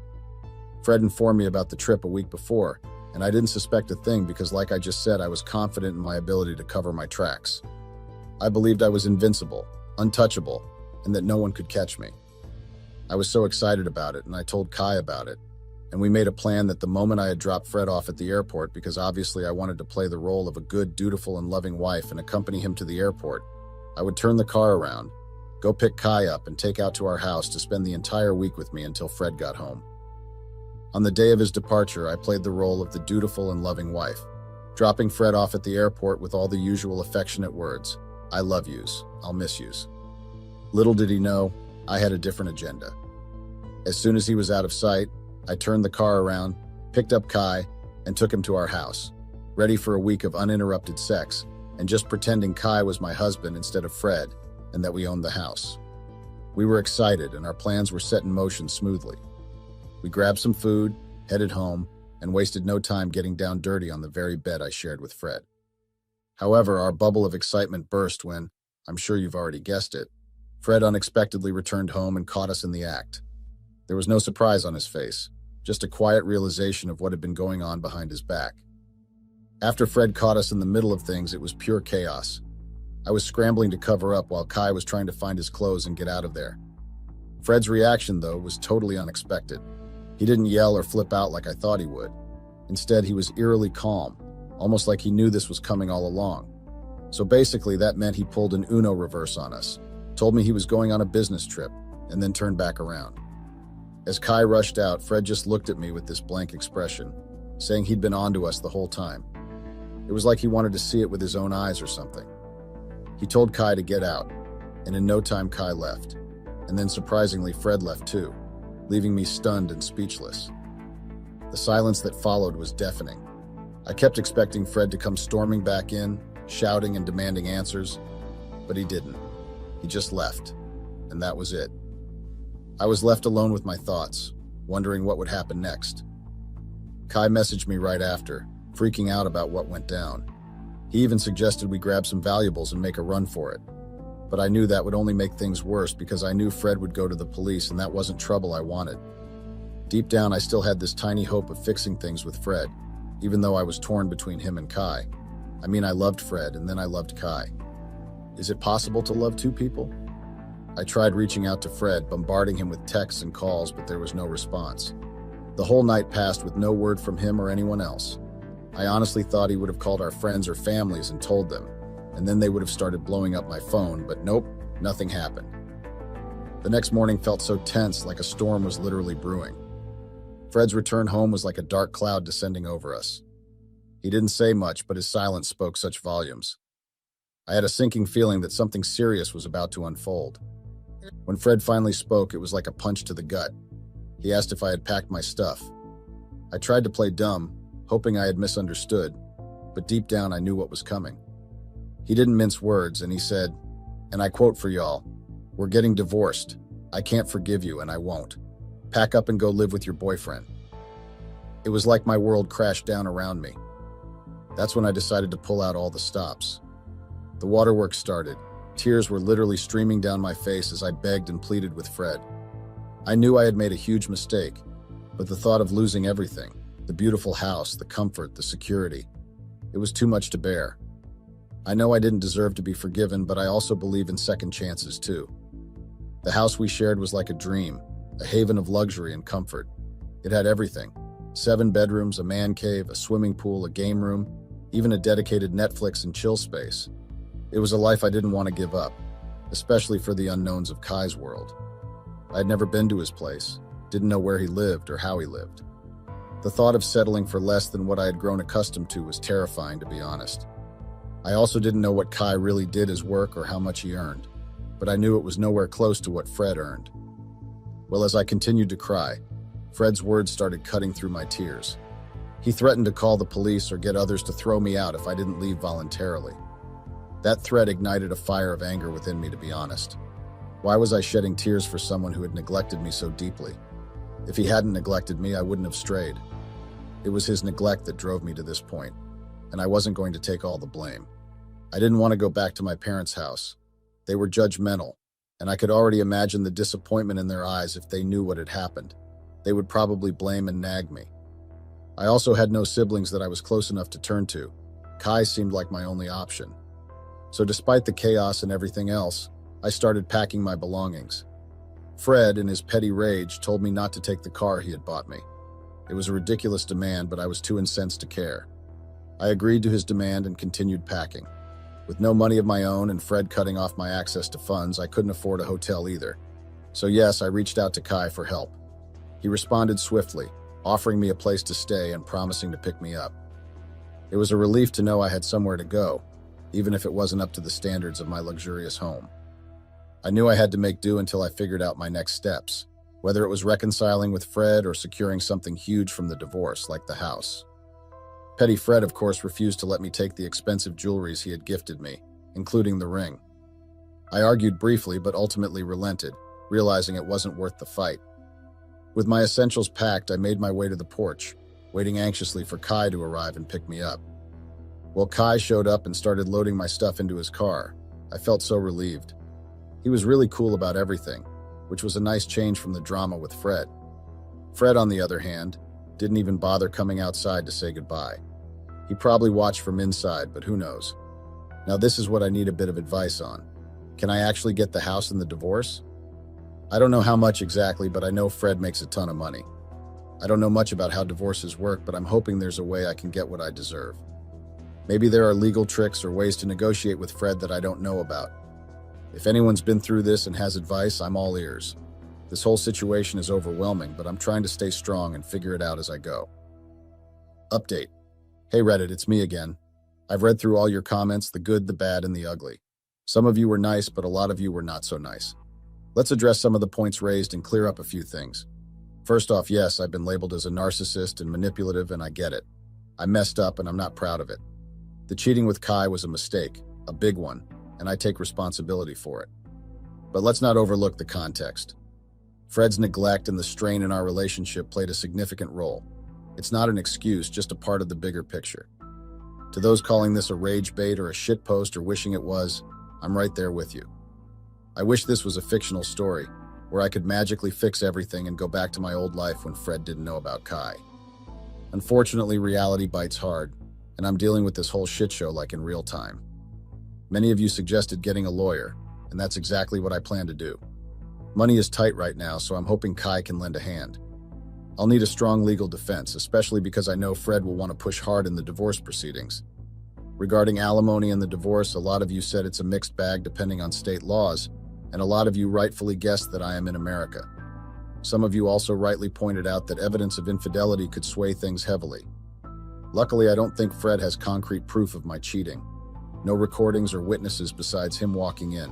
Fred informed me about the trip a week before, and I didn't suspect a thing because, like I just said, I was confident in my ability to cover my tracks. I believed I was invincible, untouchable, and that no one could catch me. I was so excited about it, and I told Kai about it, and we made a plan that the moment I had dropped Fred off at the airport, because obviously I wanted to play the role of a good, dutiful, and loving wife and accompany him to the airport, I would turn the car around, go pick Kai up, and take out to our house to spend the entire week with me until Fred got home. On the day of his departure, I played the role of the dutiful and loving wife, dropping Fred off at the airport with all the usual affectionate words, "I love yous, I'll miss yous." Little did he know, I had a different agenda. As soon as he was out of sight, I turned the car around, picked up Kai, and took him to our house, ready for a week of uninterrupted sex, and just pretending Kai was my husband instead of Fred, and that we owned the house. We were excited, and our plans were set in motion smoothly. We grabbed some food, headed home, and wasted no time getting down dirty on the very bed I shared with Fred. However, our bubble of excitement burst when, I'm sure you've already guessed it, Fred unexpectedly returned home and caught us in the act. There was no surprise on his face, just a quiet realization of what had been going on behind his back. After Fred caught us in the middle of things, it was pure chaos. I was scrambling to cover up while Kai was trying to find his clothes and get out of there. Fred's reaction, though, was totally unexpected. He didn't yell or flip out like I thought he would. Instead, he was eerily calm, almost like he knew this was coming all along. So basically, that meant he pulled an Uno reverse on us, told me he was going on a business trip, and then turned back around. As Kai rushed out, Fred just looked at me with this blank expression, saying he'd been on to us the whole time. It was like he wanted to see it with his own eyes or something. He told Kai to get out, and in no time Kai left. And then surprisingly, Fred left too, leaving me stunned and speechless. The silence that followed was deafening. I kept expecting Fred to come storming back in, shouting and demanding answers, but he didn't. He just left, and that was it. I was left alone with my thoughts, wondering what would happen next. Kai messaged me right after, freaking out about what went down. He even suggested we grab some valuables and make a run for it. But I knew that would only make things worse because I knew Fred would go to the police, and that wasn't trouble I wanted. Deep down, I still had this tiny hope of fixing things with Fred, even though I was torn between him and Kai. I mean, I loved Fred, and then I loved Kai. Is it possible to love two people? I tried reaching out to Fred, bombarding him with texts and calls, but there was no response. The whole night passed with no word from him or anyone else. I honestly thought he would have called our friends or families and told them, and then they would have started blowing up my phone, but nope, nothing happened. The next morning felt so tense, like a storm was literally brewing. Fred's return home was like a dark cloud descending over us. He didn't say much, but his silence spoke such volumes. I had a sinking feeling that something serious was about to unfold. When Fred finally spoke, it was like a punch to the gut. He asked if I had packed my stuff. I tried to play dumb, hoping I had misunderstood, but deep down I knew what was coming. He didn't mince words, and he said, and I quote for y'all, "We're getting divorced. I can't forgive you, and I won't. Pack up and go live with your boyfriend." It was like my world crashed down around me. That's when I decided to pull out all the stops. The waterworks started. Tears were literally streaming down my face as I begged and pleaded with Fred. I knew I had made a huge mistake, but the thought of losing everything, the beautiful house, the comfort, the security, it was too much to bear. I know I didn't deserve to be forgiven, but I also believe in second chances too. The house we shared was like a dream, a haven of luxury and comfort. It had everything: 7 bedrooms, a man cave, a swimming pool, a game room, even a dedicated Netflix and chill space. It was a life I didn't want to give up, especially for the unknowns of Kai's world. I had never been to his place, didn't know where he lived or how he lived. The thought of settling for less than what I had grown accustomed to was terrifying, to be honest. I also didn't know what Kai really did as work or how much he earned, but I knew it was nowhere close to what Fred earned. Well, as I continued to cry, Fred's words started cutting through my tears. He threatened to call the police or get others to throw me out if I didn't leave voluntarily. That threat ignited a fire of anger within me, to be honest. Why was I shedding tears for someone who had neglected me so deeply? If he hadn't neglected me, I wouldn't have strayed. It was his neglect that drove me to this point, and I wasn't going to take all the blame. I didn't want to go back to my parents' house. They were judgmental, and I could already imagine the disappointment in their eyes if they knew what had happened. They would probably blame and nag me. I also had no siblings that I was close enough to turn to. Kai seemed like my only option. So despite the chaos and everything else, I started packing my belongings. Fred, in his petty rage, told me not to take the car he had bought me. It was a ridiculous demand, but I was too incensed to care. I agreed to his demand and continued packing. With no money of my own and Fred cutting off my access to funds, I couldn't afford a hotel either. So yes, I reached out to Kai for help. He responded swiftly, offering me a place to stay and promising to pick me up. It was a relief to know I had somewhere to go, even if it wasn't up to the standards of my luxurious home. I knew I had to make do until I figured out my next steps, whether it was reconciling with Fred or securing something huge from the divorce, like the house. Petty Fred, of course, refused to let me take the expensive jewelries he had gifted me, including the ring. I argued briefly, but ultimately relented, realizing it wasn't worth the fight. With my essentials packed, I made my way to the porch, waiting anxiously for Kai to arrive and pick me up. Well, Kai showed up and started loading my stuff into his car. I felt so relieved. He was really cool about everything, which was a nice change from the drama with Fred. Fred, on the other hand, didn't even bother coming outside to say goodbye. He probably watched from inside, but who knows? Now this is what I need a bit of advice on. Can I actually get the house in the divorce? I don't know how much exactly, but I know Fred makes a ton of money. I don't know much about how divorces work, but I'm hoping there's a way I can get what I deserve. Maybe there are legal tricks or ways to negotiate with Fred that I don't know about. If anyone's been through this and has advice, I'm all ears. This whole situation is overwhelming, but I'm trying to stay strong and figure it out as I go. Update. Hey Reddit, it's me again. I've read through all your comments, the good, the bad, and the ugly. Some of you were nice, but a lot of you were not so nice. Let's address some of the points raised and clear up a few things. First off, yes, I've been labeled as a narcissist and manipulative, and I get it. I messed up and I'm not proud of it. The cheating with Kai was a mistake, a big one, and I take responsibility for it. But let's not overlook the context. Fred's neglect and the strain in our relationship played a significant role. It's not an excuse, just a part of the bigger picture. To those calling this a rage bait or a shitpost or wishing it was, I'm right there with you. I wish this was a fictional story, where I could magically fix everything and go back to my old life when Fred didn't know about Kai. Unfortunately, reality bites hard, and I'm dealing with this whole shit show like in real time. Many of you suggested getting a lawyer, and that's exactly what I plan to do. Money is tight right now, so I'm hoping Kai can lend a hand. I'll need a strong legal defense, especially because I know Fred will want to push hard in the divorce proceedings. Regarding alimony and the divorce, a lot of you said it's a mixed bag depending on state laws, and a lot of you rightfully guessed that I am in America. Some of you also rightly pointed out that evidence of infidelity could sway things heavily. Luckily, I don't think Fred has concrete proof of my cheating. No recordings or witnesses besides him walking in.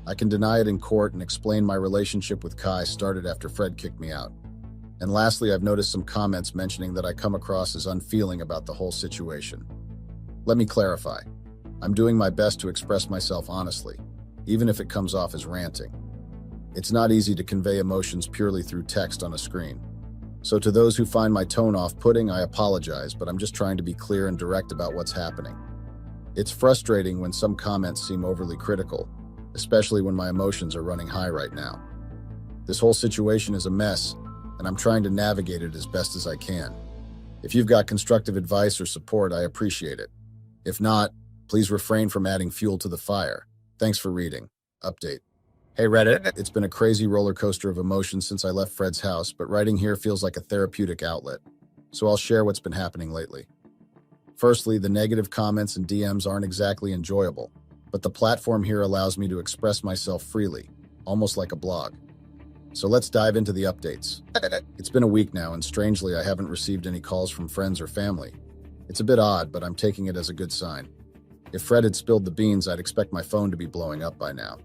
I can deny it in court and explain my relationship with Kai started after Fred kicked me out. And lastly, I've noticed some comments mentioning that I come across as unfeeling about the whole situation. Let me clarify. I'm doing my best to express myself honestly, even if it comes off as ranting. It's not easy to convey emotions purely through text on a screen. So to those who find my tone off-putting, I apologize, but I'm just trying to be clear and direct about what's happening. It's frustrating when some comments seem overly critical, especially when my emotions are running high right now. This whole situation is a mess, and I'm trying to navigate it as best as I can. If you've got constructive advice or support, I appreciate it. If not, please refrain from adding fuel to the fire. Thanks for reading. Update. Hey Reddit, it's been a crazy roller coaster of emotions since I left Fred's house, but writing here feels like a therapeutic outlet. So I'll share what's been happening lately. Firstly, the negative comments and DMs aren't exactly enjoyable, but the platform here allows me to express myself freely, almost like a blog. So let's dive into the updates. It's been a week now, and strangely, I haven't received any calls from friends or family. It's a bit odd, but I'm taking it as a good sign. If Fred had spilled the beans, I'd expect my phone to be blowing up by now.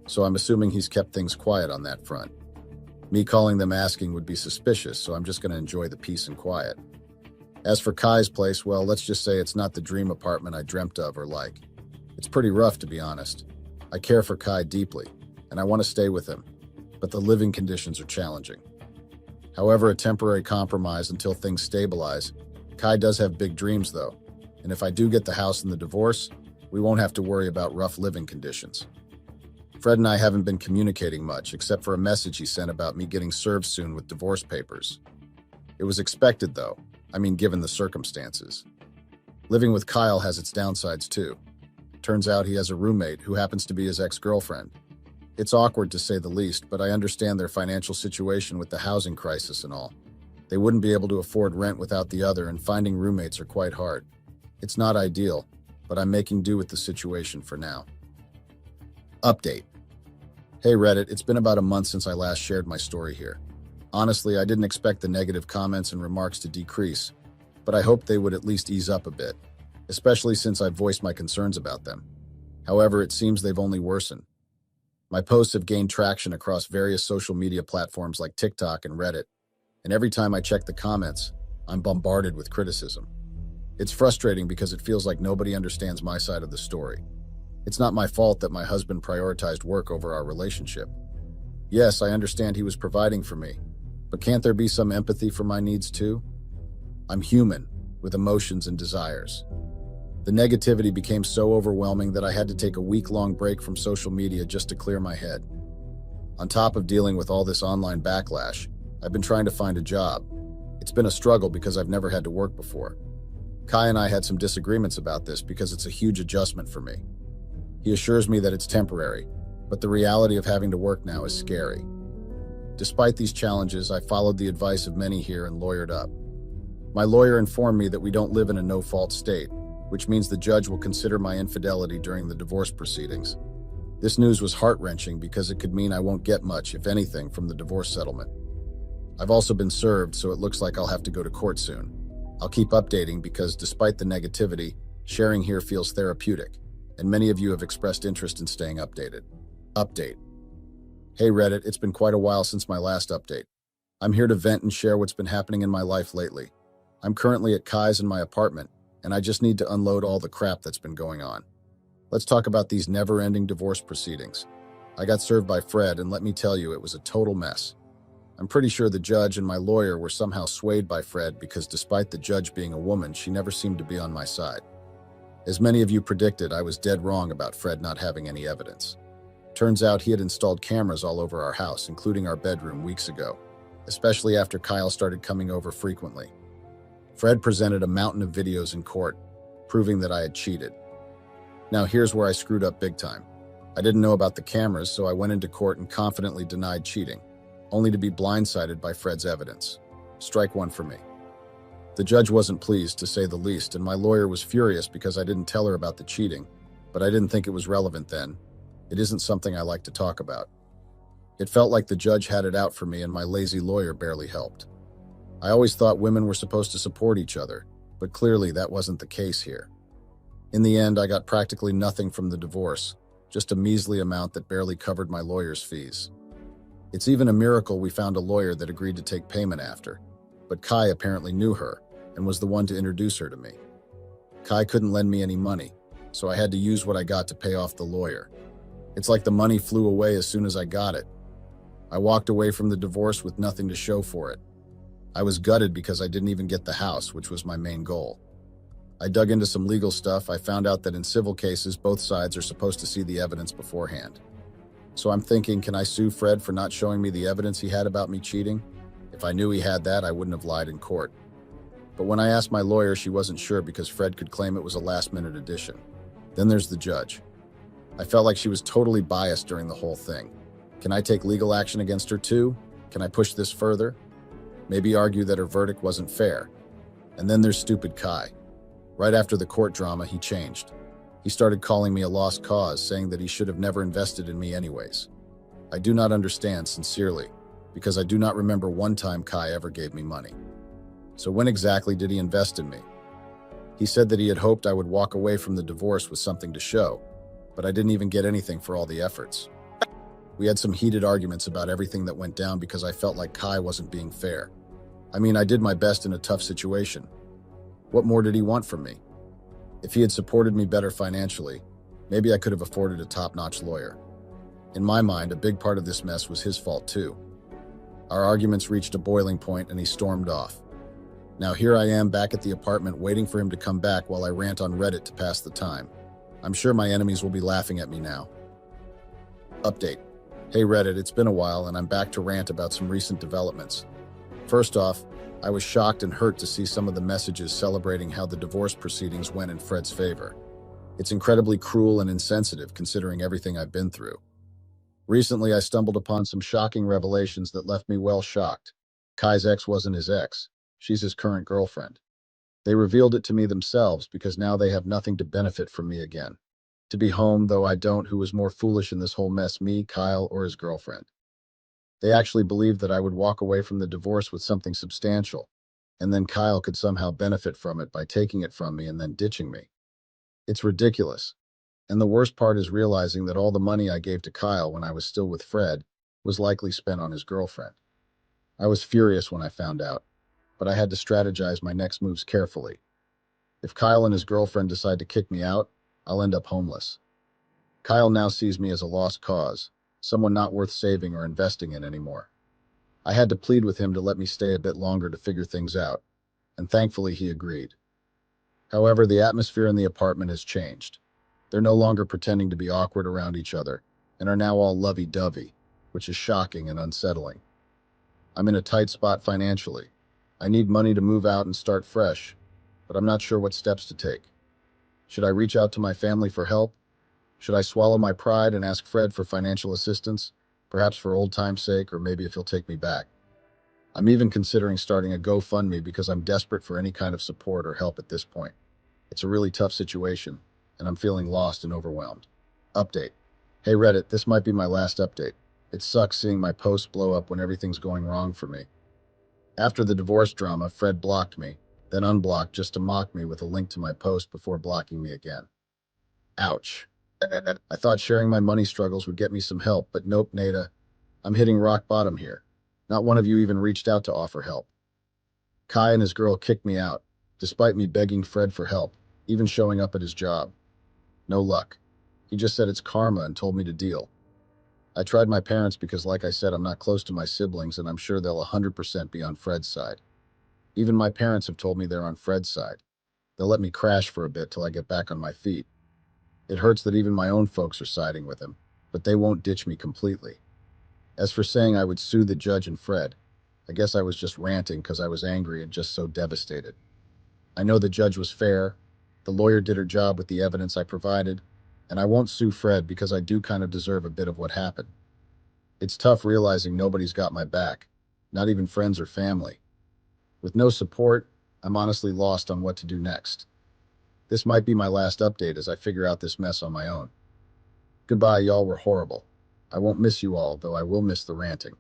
So I'm assuming he's kept things quiet on that front. Me calling them asking would be suspicious, so I'm just going to enjoy the peace and quiet. As for Kai's place, well, let's just say it's not the dream apartment I dreamt of or like. It's pretty rough, to be honest. I care for Kai deeply, and I want to stay with him, but the living conditions are challenging. However, a temporary compromise until things stabilize. Kai does have big dreams, though, and if I do get the house and the divorce, we won't have to worry about rough living conditions. Fred and I haven't been communicating much, except for a message he sent about me getting served soon with divorce papers. It was expected, though. I mean, given the circumstances. Living with Kyle has its downsides, too. Turns out he has a roommate who happens to be his ex-girlfriend. It's awkward, to say the least, but I understand their financial situation with the housing crisis and all. They wouldn't be able to afford rent without the other, and finding roommates are quite hard. It's not ideal, but I'm making do with the situation for now. Update. Hey Reddit, it's been about a month since I last shared my story here. Honestly, I didn't expect the negative comments and remarks to decrease, but I hoped they would at least ease up a bit, especially since I've voiced my concerns about them. However, it seems they've only worsened. My posts have gained traction across various social media platforms like TikTok and Reddit, and every time I check the comments, I'm bombarded with criticism. It's frustrating because it feels like nobody understands my side of the story. It's not my fault that my husband prioritized work over our relationship. Yes, I understand he was providing for me, but can't there be some empathy for my needs too? I'm human, with emotions and desires. The negativity became so overwhelming that I had to take a week-long break from social media just to clear my head. On top of dealing with all this online backlash, I've been trying to find a job. It's been a struggle because I've never had to work before. Kai and I had some disagreements about this because it's a huge adjustment for me. He assures me that it's temporary, but the reality of having to work now is scary. Despite these challenges, I followed the advice of many here and lawyered up. My lawyer informed me that we don't live in a no-fault state, which means the judge will consider my infidelity during the divorce proceedings. This news was heart-wrenching because it could mean I won't get much, if anything, from the divorce settlement. I've also been served, so it looks like I'll have to go to court soon. I'll keep updating because despite the negativity, sharing here feels therapeutic, and many of you have expressed interest in staying updated. Update. Hey Reddit, it's been quite a while since my last update. I'm here to vent and share what's been happening in my life lately. I'm currently at Kai's in my apartment, and I just need to unload all the crap that's been going on. Let's talk about these never-ending divorce proceedings. I got served by Fred, and let me tell you, it was a total mess. I'm pretty sure the judge and my lawyer were somehow swayed by Fred because despite the judge being a woman, she never seemed to be on my side. As many of you predicted, I was dead wrong about Fred not having any evidence. Turns out he had installed cameras all over our house, including our bedroom, weeks ago, especially after Kyle started coming over frequently. Fred presented a mountain of videos in court, proving that I had cheated. Now here's where I screwed up big time. I didn't know about the cameras, so I went into court and confidently denied cheating, only to be blindsided by Fred's evidence. Strike one for me. The judge wasn't pleased, to say the least, and my lawyer was furious because I didn't tell her about the cheating, but I didn't think it was relevant then. It isn't something I like to talk about. It felt like the judge had it out for me and my lazy lawyer barely helped. I always thought women were supposed to support each other, but clearly that wasn't the case here. In the end, I got practically nothing from the divorce, just a measly amount that barely covered my lawyer's fees. It's even a miracle we found a lawyer that agreed to take payment after, but Kai apparently knew her and was the one to introduce her to me. Kai couldn't lend me any money, so I had to use what I got to pay off the lawyer. It's like the money flew away as soon as I got it. I walked away from the divorce with nothing to show for it. I was gutted because I didn't even get the house, which was my main goal. I dug into some legal stuff. I found out that in civil cases, both sides are supposed to see the evidence beforehand. So I'm thinking, can I sue Fred for not showing me the evidence he had about me cheating? If I knew he had that, I wouldn't have lied in court. But when I asked my lawyer, she wasn't sure because Fred could claim it was a last-minute addition. Then there's the judge. I felt like she was totally biased during the whole thing. Can I take legal action against her too? Can I push this further? Maybe argue that her verdict wasn't fair. And then there's stupid Kai. Right after the court drama, he changed. He started calling me a lost cause, saying that he should have never invested in me anyways. I do not understand, sincerely, because I do not remember one time Kai ever gave me money. So when exactly did he invest in me? He said that he had hoped I would walk away from the divorce with something to show, but I didn't even get anything for all the efforts. We had some heated arguments about everything that went down because I felt like Kai wasn't being fair. I mean, I did my best in a tough situation. What more did he want from me? If he had supported me better financially, maybe I could have afforded a top-notch lawyer. In my mind, a big part of this mess was his fault too. Our arguments reached a boiling point and he stormed off. Now here I am back at the apartment waiting for him to come back while I rant on Reddit to pass the time. I'm sure my enemies will be laughing at me now. Update. Hey Reddit, it's been a while and I'm back to rant about some recent developments. First off, I was shocked and hurt to see some of the messages celebrating how the divorce proceedings went in Fred's favor. It's incredibly cruel and insensitive considering everything I've been through. Recently, I stumbled upon some shocking revelations that left me well shocked. Kai's ex wasn't his ex. She's his current girlfriend. They revealed it to me themselves because now they have nothing to benefit from me again. To be home, though I don't, who was more foolish in this whole mess, me, Kyle, or his girlfriend? They actually believed that I would walk away from the divorce with something substantial, and then Kyle could somehow benefit from it by taking it from me and then ditching me. It's ridiculous. And the worst part is realizing that all the money I gave to Kyle when I was still with Fred was likely spent on his girlfriend. I was furious when I found out, but I had to strategize my next moves carefully. If Kyle and his girlfriend decide to kick me out, I'll end up homeless. Kyle now sees me as a lost cause, someone not worth saving or investing in anymore. I had to plead with him to let me stay a bit longer to figure things out, and thankfully he agreed. However, the atmosphere in the apartment has changed. They're no longer pretending to be awkward around each other, and are now all lovey-dovey, which is shocking and unsettling. I'm in a tight spot financially. I need money to move out and start fresh, but I'm not sure what steps to take. Should I reach out to my family for help? Should I swallow my pride and ask Fred for financial assistance? Perhaps for old time's sake, or maybe if he'll take me back. I'm even considering starting a GoFundMe because I'm desperate for any kind of support or help at this point. It's a really tough situation, and I'm feeling lost and overwhelmed. Update. Hey Reddit, this might be my last update. It sucks seeing my posts blow up when everything's going wrong for me. After the divorce drama, Fred blocked me, then unblocked just to mock me with a link to my post before blocking me again. Ouch. I thought sharing my money struggles would get me some help, but nope, Nada. I'm hitting rock bottom here. Not one of you even reached out to offer help. Kai and his girl kicked me out, despite me begging Fred for help, even showing up at his job. No luck. He just said it's karma and told me to deal. I tried my parents because, like I said, I'm not close to my siblings and I'm sure they'll 100% be on Fred's side. Even my parents have told me they're on Fred's side. They'll let me crash for a bit till I get back on my feet. It hurts that even my own folks are siding with him, but they won't ditch me completely. As for saying I would sue the judge and Fred, I guess I was just ranting because I was angry and just so devastated. I know the judge was fair, the lawyer did her job with the evidence I provided, and I won't sue Fred because I do kind of deserve a bit of what happened. It's tough realizing nobody's got my back, not even friends or family. With no support, I'm honestly lost on what to do next. This might be my last update as I figure out this mess on my own. Goodbye, y'all were horrible. I won't miss you all, though I will miss the ranting.